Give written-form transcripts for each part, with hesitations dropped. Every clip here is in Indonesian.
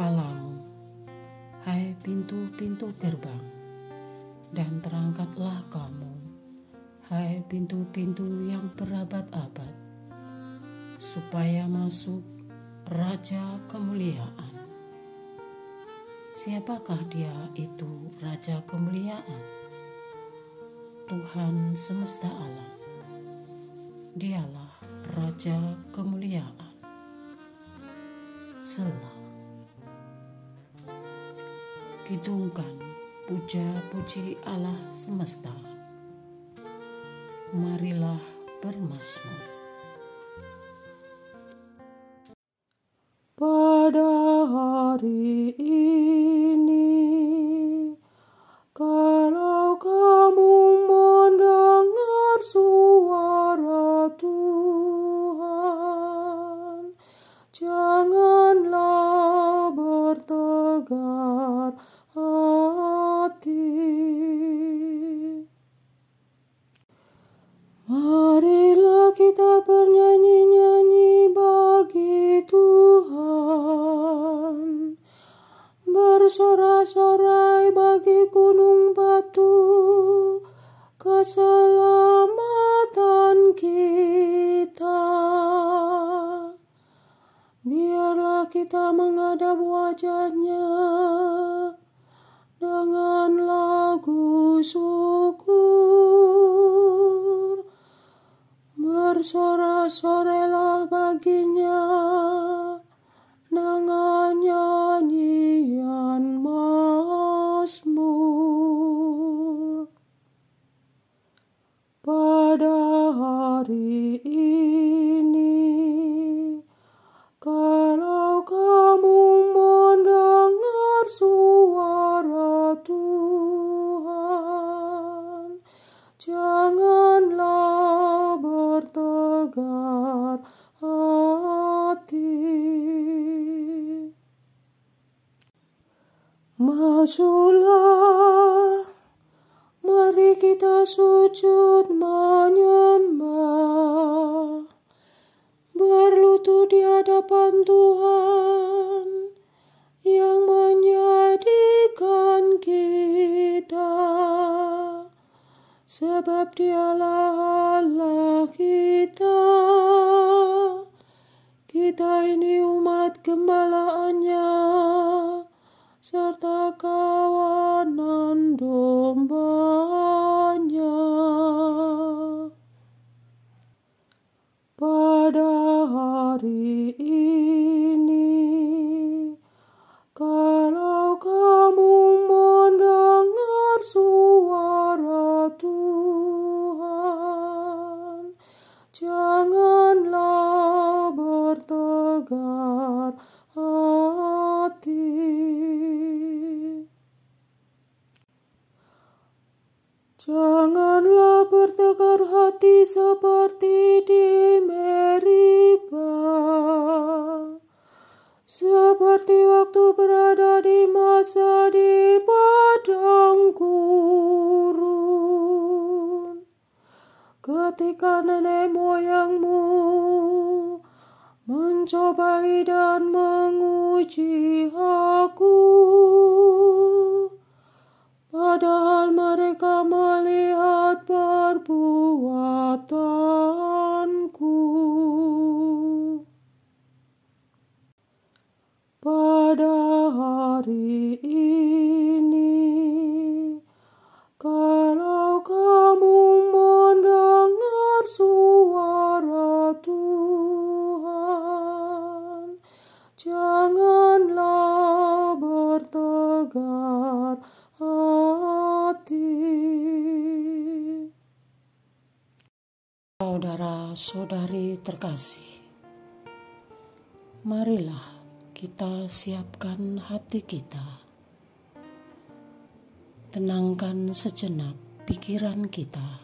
kepalamu, hai pintu-pintu gerbang, dan terangkatlah kamu, hai pintu-pintu yang berabad-abad, supaya masuk Raja Kemuliaan. Siapakah dia itu Raja Kemuliaan? Tuhan semesta alam. Dialah Raja Kemuliaan. Selah. Kidungkan puja-puji Allah semesta. Marilah bermazmur. Pada hari ini, kalau kamu mendengar suara Tuhan, janganlah bertegar hati. Marilah kita bernyanyi-nyanyi bagi Tuhan, bersorak-sorai bagi gunung batu, keselamatan kita. Biarlah kita menghadap wajahnya dengan lagu syukur. Bersorak-sorailah baginya dengan nyanyian mazmur. Pada hari ini, kalau kamu mendengar suara Tuhan, janganlah bertegar hati. Masuklah, mari kita sujud menyembah, berlutut di hadapan Tuhan yang menjadikan kita, sebab Dialah Allah kita. Kita ini umat gembalaannya, serta kawanan dombanya. Pada hari ini, kalau kamu mendengar suara Tuhan, janganlah bertegar hati. Janganlah bertegar hati seperti di Meribah, seperti waktu berada di masa di padang gurun, ketika nenek moyangmu mencobai dan menguji aku, padahal mereka melihat perbuatanku. Pada hari ini, kalau kamu mendengar suara Tuhan, janganlah bertegar hati. Saudara-saudari terkasih, marilah kita siapkan hati kita. Tenangkan sejenak pikiran kita.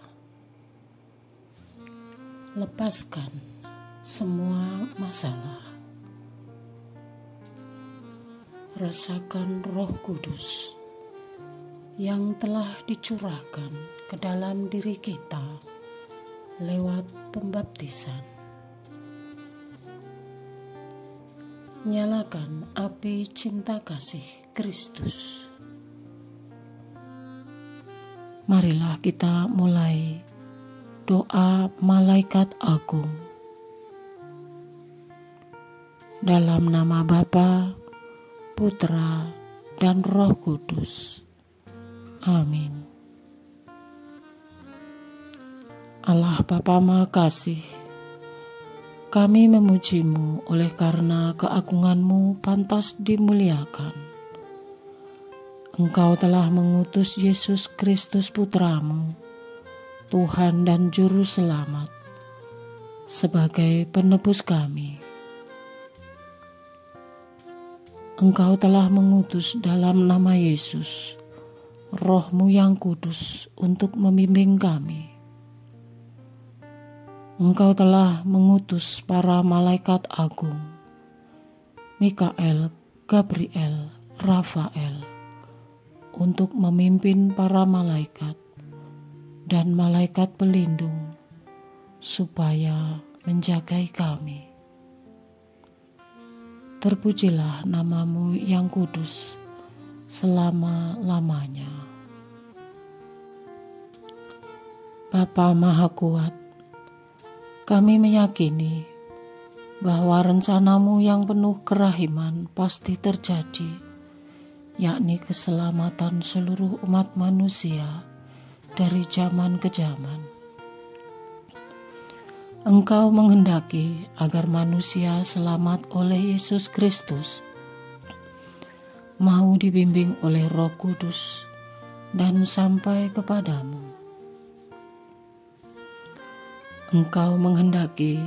Lepaskan semua masalah. Rasakan Roh Kudus yang telah dicurahkan ke dalam diri kita lewat pembaptisan. nyalakan api cinta kasih Kristus. Marilah kita mulai doa malaikat agung. Dalam nama Bapa, Putra, dan Roh Kudus. Amin. Allah Bapa Maha Kasih, kami memuji-Mu oleh karena keagungan-Mu pantas dimuliakan. Engkau telah mengutus Yesus Kristus Putra-Mu, Tuhan dan Juru Selamat, sebagai penebus kami. Engkau telah mengutus dalam nama Yesus, Roh-Mu yang kudus untuk membimbing kami. Engkau telah mengutus para malaikat agung, Mikael, Gabriel, Rafael, untuk memimpin para malaikat dan malaikat pelindung, supaya menjagai kami. Terpujilah nama-Mu yang kudus selama-lamanya. Bapa Maha Kuat, kami meyakini bahwa rencana-Mu yang penuh kerahiman pasti terjadi, yakni keselamatan seluruh umat manusia dari zaman ke zaman. Engkau menghendaki agar manusia selamat oleh Yesus Kristus, mau dibimbing oleh Roh Kudus dan sampai kepadamu. Engkau menghendaki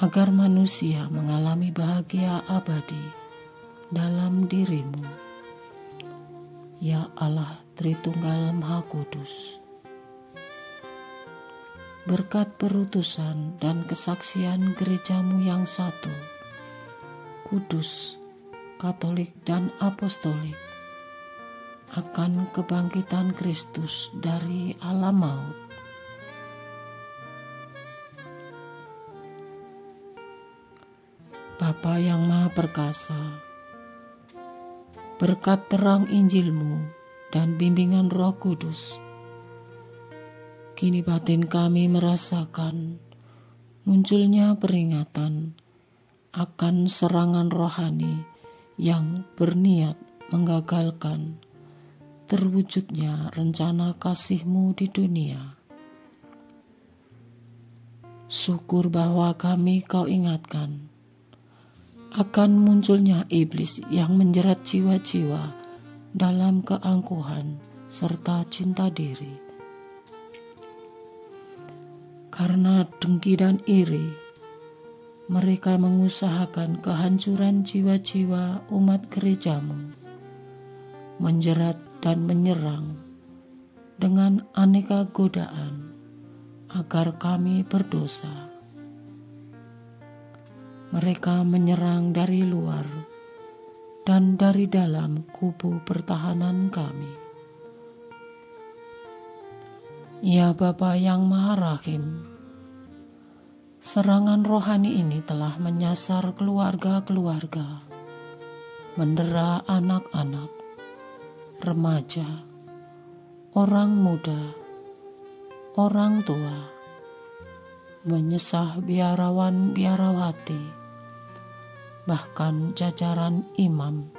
agar manusia mengalami bahagia abadi dalam diri-Mu, ya Allah Tritunggal Maha Kudus. Berkat perutusan dan kesaksian gereja-Mu yang satu, kudus, katolik, dan apostolik, akan kebangkitan Kristus dari alam maut, Bapa yang Maha Perkasa, berkat terang Injil-Mu dan bimbingan Roh Kudus, kini batin kami merasakan munculnya peringatan akan serangan rohani yang berniat menggagalkan terwujudnya rencana kasih-Mu di dunia. Syukur bahwa kami Kau ingatkan akan munculnya iblis yang menjerat jiwa-jiwa dalam keangkuhan serta cinta diri. Karena dengki dan iri, mereka mengusahakan kehancuran jiwa-jiwa umat gereja-Mu, menjerat dan menyerang dengan aneka godaan agar kami berdosa. Mereka menyerang dari luar dan dari dalam kubu pertahanan kami. Ya Bapa yang Maha Rahim, serangan rohani ini telah menyasar keluarga-keluarga, mendera anak-anak, remaja, orang muda, orang tua, menyesah biarawan-biarawati, bahkan jajaran imam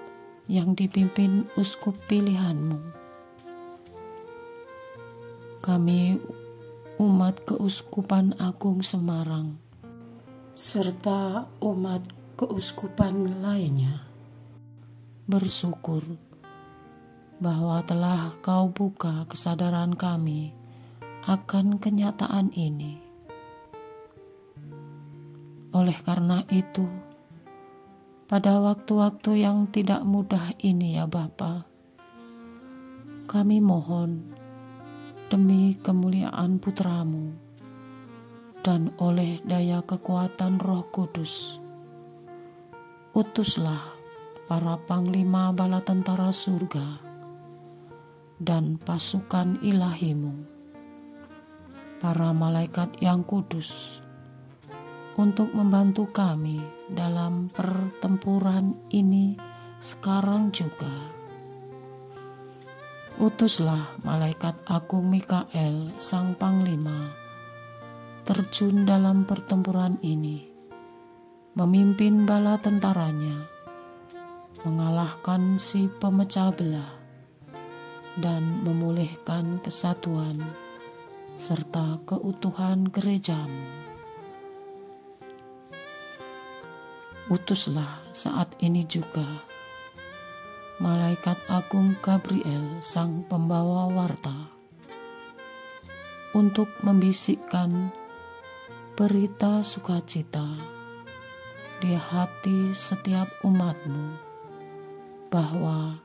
yang dipimpin uskup pilihan-Mu. Kami umat Keuskupan Agung Semarang serta umat keuskupan lainnya bersyukur bahwa telah Kau buka kesadaran kami akan kenyataan ini. Oleh karena itu, pada waktu-waktu yang tidak mudah ini ya Bapa, kami mohon demi kemuliaan Putra-Mu dan oleh daya kekuatan Roh Kudus, utuslah para panglima bala tentara surga dan pasukan ilahi-Mu, para malaikat yang kudus, untuk membantu kami dalam pertempuran ini sekarang juga. Utuslah malaikat agung Mikael, sang panglima, terjun dalam pertempuran ini, memimpin bala tentaranya, mengalahkan si pemecah belah, dan memulihkan kesatuan serta keutuhan gerejamu. Utuslah saat ini juga malaikat agung Gabriel, sang pembawa warta, untuk membisikkan berita sukacita di hati setiap umatmu bahwa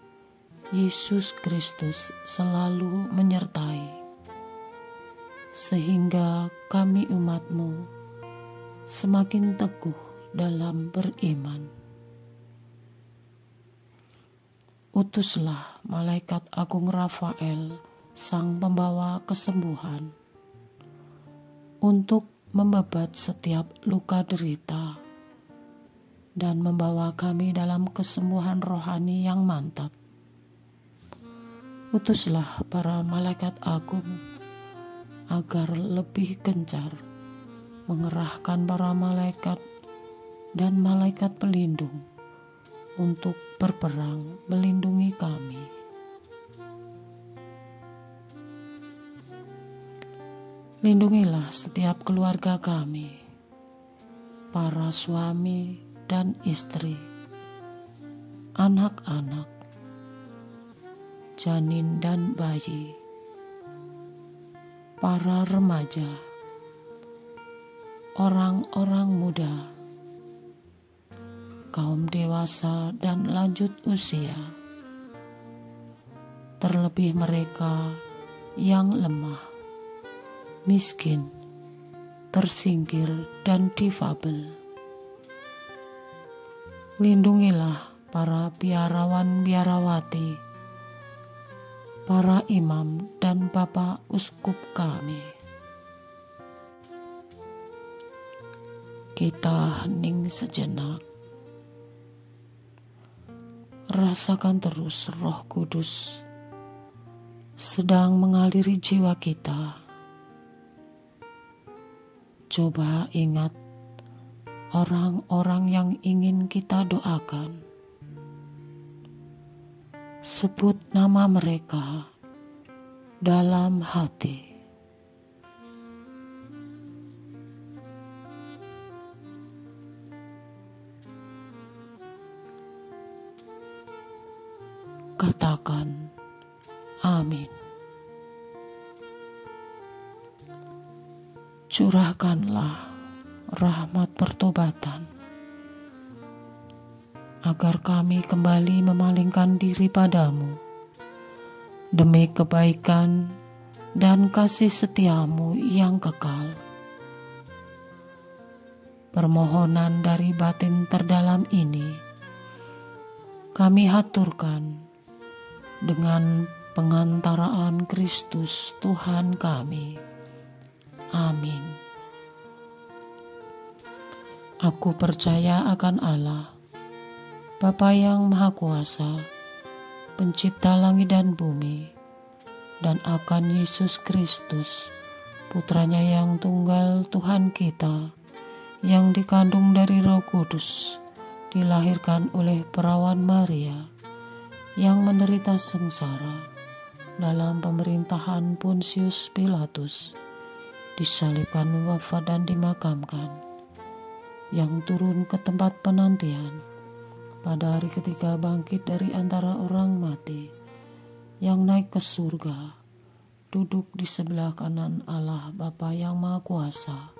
Yesus Kristus selalu menyertai, sehingga kami umatmu semakin teguh dalam beriman. Utuslah malaikat agung Rafael, sang pembawa kesembuhan, untuk membebat setiap luka derita dan membawa kami dalam kesembuhan rohani yang mantap. Utuslah para malaikat agung agar lebih gencar mengerahkan para malaikat dan malaikat pelindung untuk berperang melindungi kami. Lindungilah setiap keluarga kami, para suami dan istri, anak-anak, janin dan bayi, para remaja, orang-orang muda, kaum dewasa dan lanjut usia, terlebih mereka yang lemah, miskin, tersingkir, dan difabel. Lindungilah para biarawan-biarawati, para imam dan bapak uskup kami. Kita hening sejenak. Rasakan terus Roh Kudus sedang mengaliri jiwa kita. Coba ingat orang-orang yang ingin kita doakan. Sebut nama mereka dalam hati. Katakan amin. Curahkanlah rahmat pertobatan agar kami kembali memalingkan diri padamu demi kebaikan dan kasih setiamu yang kekal. Permohonan dari batin terdalam ini kami haturkan dengan pengantaraan Kristus Tuhan kami. Amin. Aku percaya akan Allah, Bapa yang Maha Kuasa, Pencipta langit dan bumi, dan akan Yesus Kristus, Putranya yang tunggal Tuhan kita, yang dikandung dari Roh Kudus, dilahirkan oleh perawan Maria, yang menderita sengsara dalam pemerintahan Pontius Pilatus, disalibkan, wafat dan dimakamkan, yang turun ke tempat penantian, pada hari ketiga bangkit dari antara orang mati, yang naik ke surga, duduk di sebelah kanan Allah Bapa yang Maha Kuasa.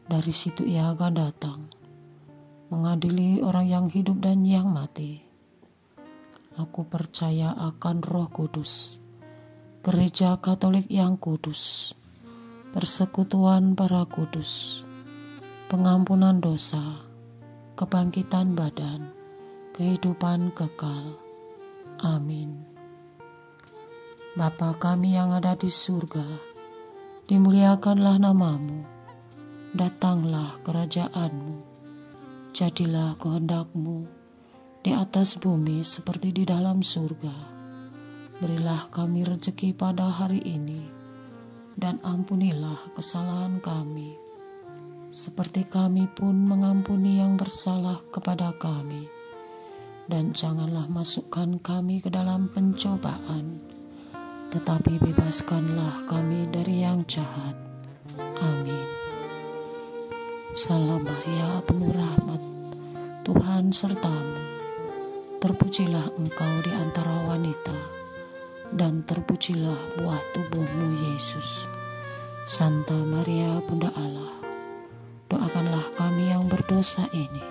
Dari situ ia akan datang, mengadili orang yang hidup dan yang mati. Aku percaya akan Roh Kudus, Gereja Katolik yang kudus, persekutuan para kudus, pengampunan dosa, kebangkitan badan, kehidupan kekal. Amin. Bapa kami yang ada di surga, dimuliakanlah namamu, datanglah kerajaan-Mu, jadilah kehendak-Mu di atas bumi seperti di dalam surga. Berilah kami rezeki pada hari ini, dan ampunilah kesalahan kami, seperti kami pun mengampuni yang bersalah kepada kami. Dan janganlah masukkan kami ke dalam pencobaan, tetapi bebaskanlah kami dari yang jahat. Amin. Salam Maria, penuh rahmat, Tuhan sertamu. Terpujilah engkau di antara wanita, dan terpujilah buah tubuhmu, Yesus. Santa Maria, Bunda Allah, doakanlah kami yang berdosa ini,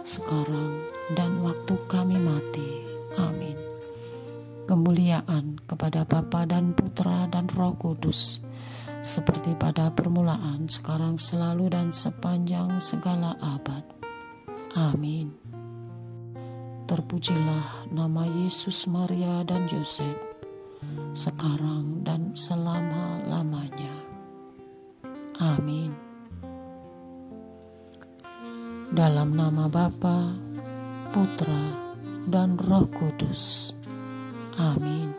sekarang dan waktu kami mati. Amin. Kemuliaan kepada Bapa dan Putra dan Roh Kudus, seperti pada permulaan, sekarang, selalu, dan sepanjang segala abad. Amin. Terpujilah nama Yesus, Maria, dan Yosef, sekarang dan selama-lamanya. Amin. Dalam nama Bapa, Putra, dan Roh Kudus. Amin.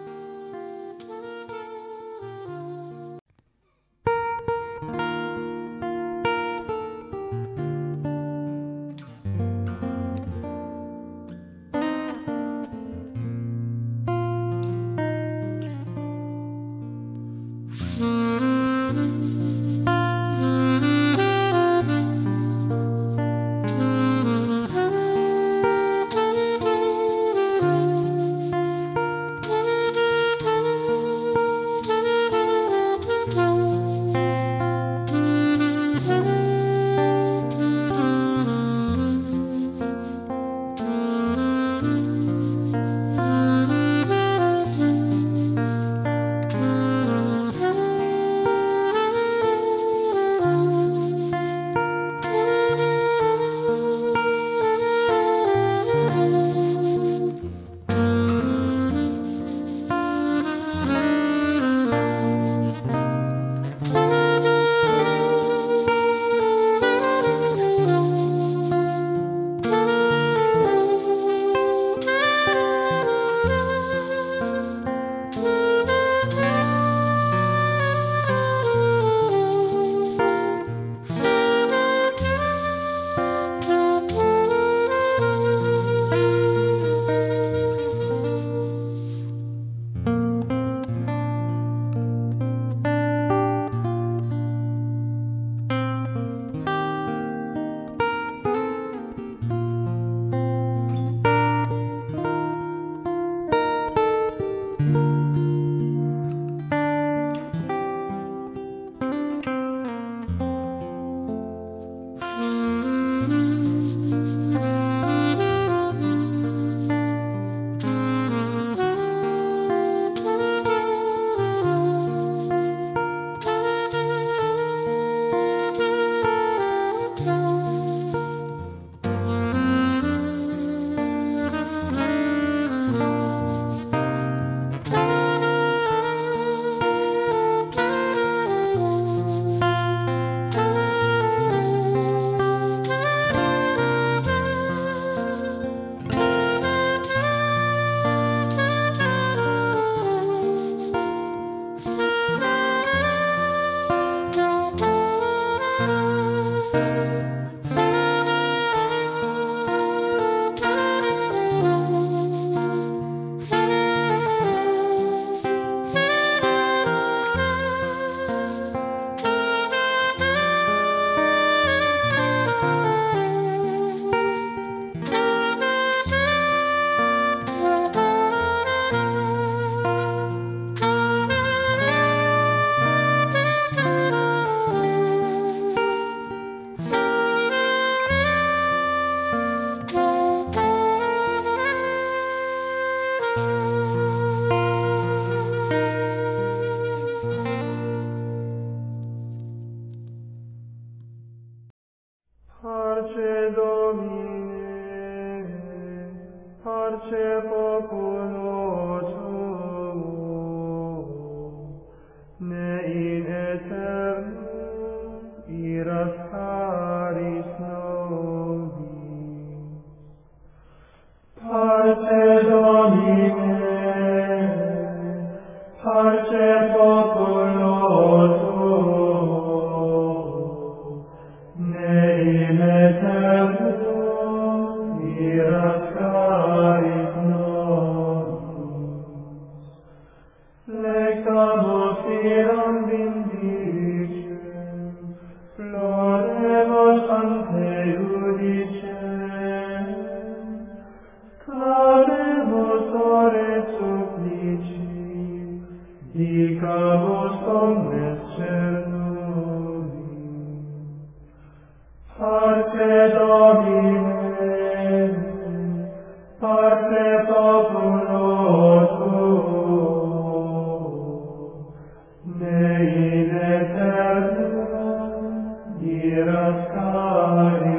Parce Domine, parce populo tuo, ne in aeternum iras Amen.